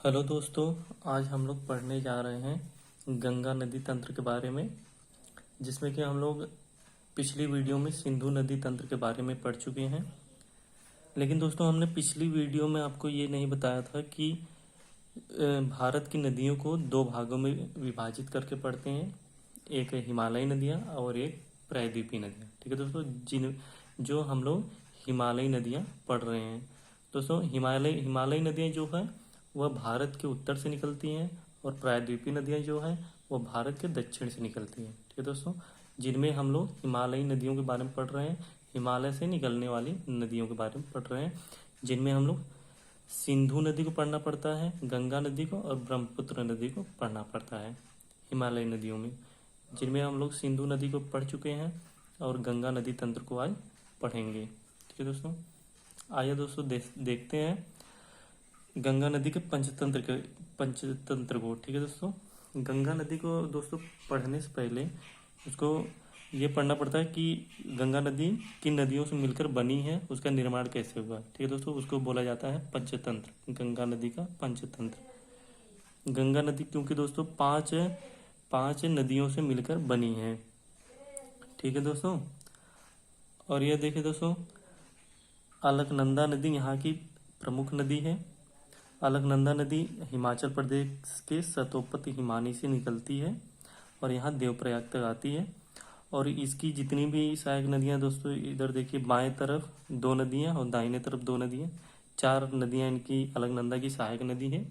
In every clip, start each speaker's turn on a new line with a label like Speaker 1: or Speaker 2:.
Speaker 1: Hello दोस्तों। आज हम लोग पढ़ने जा रहे हैं गंगा नदी तंत्र के बारे में, जिसमें कि हम लोग पिछली वीडियो में सिंधु नदी तंत्र के बारे में पढ़ चुके हैं। लेकिन दोस्तों, हमने पिछली वीडियो में आपको ये नहीं बताया था कि भारत की नदियों को दो भागों में विभाजित करके पढ़ते हैं। एक है हिमालयी नदियाँ और एक प्रायद्वीपीय नदियाँ। ठीक है दोस्तों, जो हम लोग हिमालयी नदियाँ पढ़ रहे हैं। दोस्तों, हिमालयी नदियाँ जो है वह भारत के उत्तर से निकलती हैं, और प्रायद्वीपीय नदियाँ जो है वह भारत के दक्षिण से निकलती हैं। ठीक है दोस्तों, जिनमें हम लोग हिमालयी नदियों के बारे में पढ़ रहे हैं, हिमालय से निकलने वाली नदियों के बारे में पढ़ रहे हैं, जिनमें हम लोग सिंधु नदी को पढ़ना पड़ता है, गंगा नदी को और ब्रह्मपुत्र नदी को पढ़ना पड़ता है हिमालयी नदियों में, जिनमें हम लोग सिंधु नदी को पढ़ चुके हैं और गंगा नदी तंत्र को आज पढ़ेंगे। ठीक है दोस्तों, आइए दोस्तों देखते हैं गंगा नदी के पंचतंत्र को। ठीक है दोस्तों, गंगा नदी को दोस्तों पढ़ने से पहले उसको ये पढ़ना पड़ता है कि गंगा नदी किन नदियों से मिलकर बनी है, उसका निर्माण कैसे हुआ। ठीक है दोस्तों, उसको बोला जाता है पंचतंत्र, गंगा नदी का पंचतंत्र। गंगा नदी क्योंकि दोस्तों पांच पांच नदियों से मिलकर बनी है। ठीक है दोस्तों, और यह देखिए दोस्तों, अलकनंदा नदी यहाँ की प्रमुख नदी है। अलकनंदा नदी हिमाचल प्रदेश के सतोपति हिमानी से निकलती है और यहाँ देवप्रयाग तक आती है। और इसकी जितनी भी सहायक नदियाँ दोस्तों, इधर देखिए, बाएं तरफ दो नदियाँ और दाहिने तरफ दो नदियाँ, चार नदियाँ इनकी अलकनंदा की सहायक नदी है।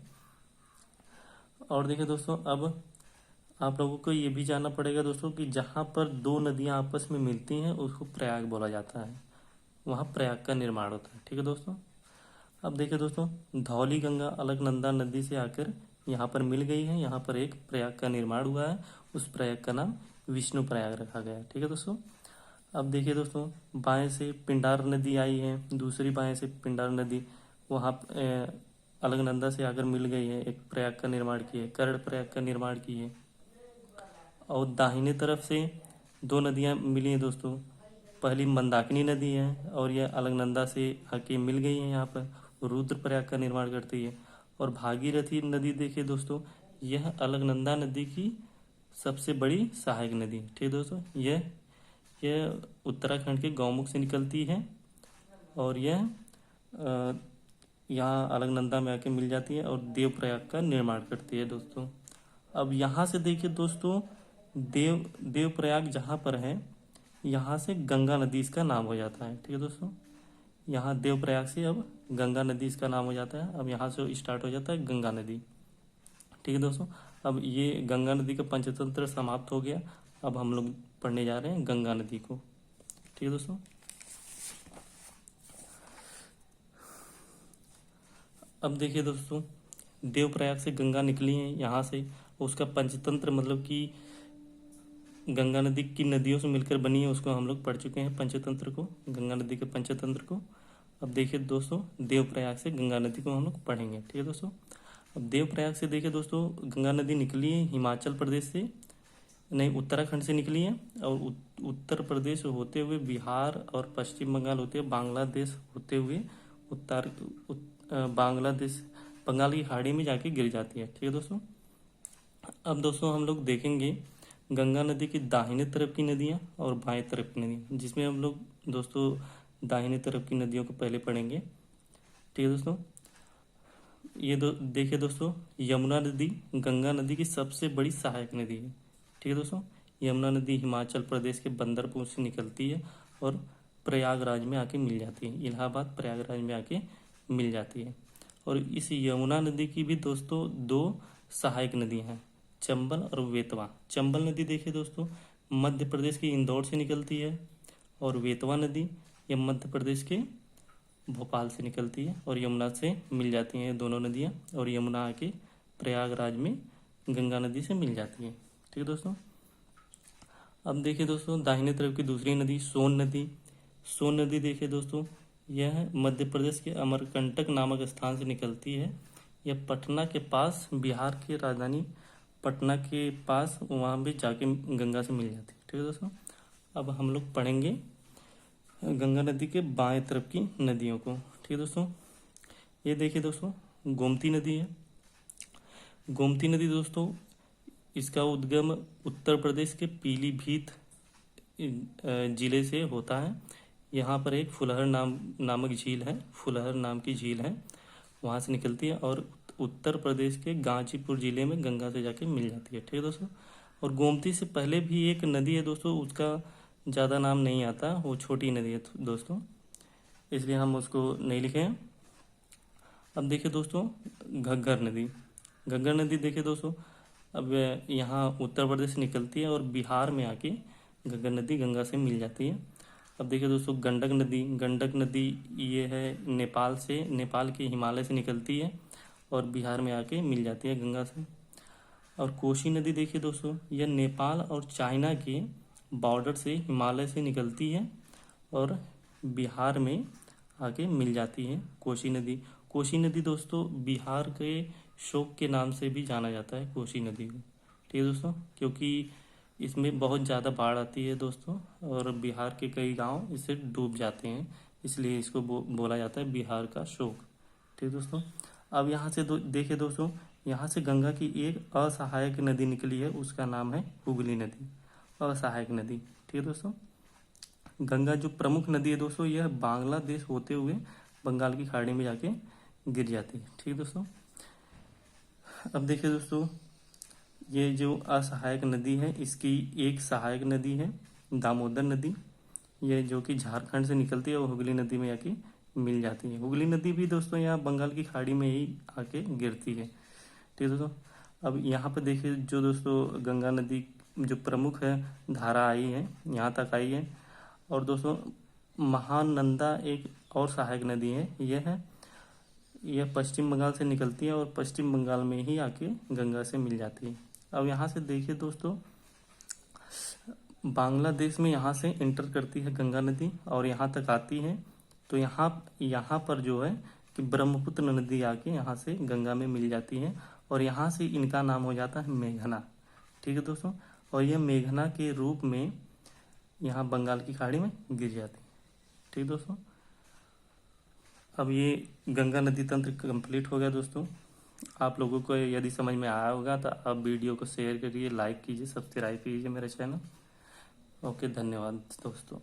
Speaker 1: और देखिए दोस्तों, अब आप लोगों को ये भी जानना पड़ेगा दोस्तों कि जहाँ पर दो नदियाँ आपस में मिलती हैं उसको प्रयाग बोला जाता है, वहाँ प्रयाग का निर्माण होता है। ठीक है दोस्तों, अब देखिए दोस्तों, धौली गंगा अलकनंदा नदी से आकर यहाँ पर मिल गई है, यहाँ पर एक प्रयाग का निर्माण हुआ है, उस प्रयाग का नाम विष्णु प्रयाग रखा गया है। ठीक है दोस्तों, अब देखिए दोस्तों, बाएं से पिंडार नदी आई है, दूसरी बाएं से पिंडार नदी वहाँ अलकनंदा से आकर मिल गई है, एक प्रयाग का निर्माण की है, कर्ण प्रयाग का निर्माण की है। और दाहिने तरफ से दो नदियाँ मिली हैं दोस्तों, पहली मंदाकिनी नदी है और यह अलकनंदा से आके मिल गई है, यहाँ पर रुद्रप्रयाग का निर्माण करती है। और भागीरथी नदी देखिए दोस्तों, यह अलकनंदा नदी की सबसे बड़ी सहायक नदी है। ठीक है दोस्तों, यह उत्तराखंड के गौमुख से निकलती है और यह यहाँ अलकनंदा में आके मिल जाती है और देवप्रयाग का निर्माण करती है दोस्तों। अब यहाँ से देखिए दोस्तों, देवप्रयाग जहाँ पर है, यहाँ से गंगा नदी इसका नाम हो जाता है। ठीक है दोस्तों, यहाँ देवप्रयाग से अब गंगा नदी इसका नाम हो जाता है। अब यहाँ से स्टार्ट हो जाता है गंगा नदी। ठीक है दोस्तों, अब ये गंगा नदी का पंचतंत्र समाप्त हो गया। अब हम लोग पढ़ने जा रहे हैं गंगा नदी को। ठीक है दोस्तों, अब देखिए दोस्तों, देवप्रयाग से गंगा निकली है यहाँ से, उसका पंचतंत्र मतलब कि गंगा नदी की नदियों से मिलकर बनी है, उसको हम लोग पढ़ चुके हैं पंचतंत्र को, गंगा नदी के पंचतंत्र को। अब देखिए दोस्तों, देवप्रयाग से गंगा नदी को हम लोग पढ़ेंगे। ठीक है दोस्तों, अब देवप्रयाग से देखिए दोस्तों, गंगा नदी निकली है हिमाचल प्रदेश से, नहीं उत्तराखंड से निकली है, और उत्तर प्रदेश होते हुए बिहार और पश्चिम बंगाल होते हुए बांग्लादेश होते हुए बांग्लादेश बंगाल की खाड़ी में जाके गिर जाती है। ठीक है दोस्तों, अब दोस्तों हम लोग देखेंगे गंगा नदी की दाहिने तरफ की नदियाँ और बाएं तरफ की नदियाँ, जिसमें हम लोग दोस्तों दाहिने तरफ की नदियों को पहले पढ़ेंगे। ठीक है दोस्तों, ये देखिए दोस्तों, यमुना नदी गंगा नदी की सबसे बड़ी सहायक नदी है। ठीक है दोस्तों, यमुना नदी हिमाचल प्रदेश के बंदरपुर से निकलती है और प्रयागराज में आके मिल जाती है, इलाहाबाद प्रयागराज में आके मिल जाती है। और इस यमुना नदी की भी दोस्तों दो सहायक नदियाँ हैं, चंबल और बेतवा। चंबल नदी देखिए दोस्तों, मध्य प्रदेश के इंदौर से निकलती है, और बेतवा नदी ये मध्य प्रदेश के भोपाल से निकलती है और यमुना से मिल जाती हैं दोनों नदियाँ, और यमुना आके प्रयागराज में गंगा नदी से मिल जाती है। ठीक है दोस्तों, अब देखिए दोस्तों, दाहिने तरफ की दूसरी नदी सोन नदी। सोन नदी देखिए दोस्तों, यह मध्य प्रदेश के अमरकंटक नामक स्थान से निकलती है। यह पटना के पास, बिहार की राजधानी पटना के पास, वहाँ भी जाके गंगा से मिल जाती है। ठीक है दोस्तों, अब हम लोग पढ़ेंगे गंगा नदी के बाएं तरफ की नदियों को। ठीक है दोस्तों, ये देखिए दोस्तों, गोमती नदी है, गोमती नदी दोस्तों, इसका उद्गम उत्तर प्रदेश के पीलीभीत जिले से होता है। यहाँ पर एक फुलहर नामक झील है, फुलहर नाम की झील है, वहाँ से निकलती है और उत्तर प्रदेश के गाजीपुर जिले में गंगा से जाके मिल जाती है। ठीक है दोस्तों। और गोमती से पहले भी एक नदी है दोस्तों, उसका ज़्यादा नाम नहीं आता, वो छोटी नदी है दोस्तों, इसलिए हम उसको नहीं लिखे हैं। अब देखिए दोस्तों, घग्गर नदी। घग्गर नदी देखिए दोस्तों, अब यहाँ उत्तर प्रदेश से निकलती है और बिहार में आके घग्गर नदी गंगा से मिल जाती है। अब देखिए दोस्तों, गंडक नदी। गंडक नदी ये है नेपाल से, नेपाल के हिमालय से निकलती है और बिहार में आके मिल जाती है गंगा से। और कोसी नदी देखिए दोस्तों, यह नेपाल और चाइना के बॉर्डर से हिमालय से निकलती है और बिहार में आके मिल जाती है कोसी नदी। कोसी नदी दोस्तों बिहार के शोक के नाम से भी जाना जाता है कोसी नदी को। ठीक है दोस्तों, क्योंकि इसमें बहुत ज़्यादा बाढ़ आती है दोस्तों और बिहार के कई गांव इससे डूब जाते हैं, इसलिए इसको बोला जाता है बिहार का शोक। ठीक है दोस्तों। अब यहाँ से देखिए दोस्तों, यहाँ से गंगा की एक असहायक नदी निकली है, उसका नाम है हुगली नदी, असहायक नदी। ठीक है दोस्तों। गंगा जो प्रमुख नदी है दोस्तों, यह बांग्लादेश होते हुए बंगाल की खाड़ी में जाके गिर जाती है। ठीक है दोस्तों। अब देखिए दोस्तों, ये जो असहायक नदी है, इसकी एक सहायक नदी है दामोदर नदी, ये जो कि झारखंड से निकलती है और हुगली नदी में आके मिल जाती है। हुगली नदी भी दोस्तों यहाँ बंगाल की खाड़ी में ही आके गिरती है। ठीक है दोस्तों। अब यहाँ पर देखिए जो दोस्तों गंगा नदी जो प्रमुख है धारा आई है, यहाँ तक आई है। और दोस्तों महानंदा एक और सहायक नदी है, यह पश्चिम बंगाल से निकलती है और पश्चिम बंगाल में ही आके गंगा से मिल जाती है। अब यहाँ से देखिए दोस्तों, बांग्लादेश में यहाँ से इंटर करती है गंगा नदी और यहाँ तक आती है, तो यहाँ पर जो है कि ब्रह्मपुत्र नदी आके यहाँ से गंगा में मिल जाती है और यहाँ से इनका नाम हो जाता है मेघना। ठीक है दोस्तों। और यह मेघना के रूप में यहाँ बंगाल की खाड़ी में गिर जाती है। ठीक है दोस्तों। अब ये गंगा नदी तंत्र कंप्लीट हो गया दोस्तों। आप लोगों को यदि समझ में आया होगा तो आप वीडियो को शेयर करिए, लाइक कीजिए, सब्सक्राइब कीजिए मेरे चैनल। ओके, धन्यवाद दोस्तों।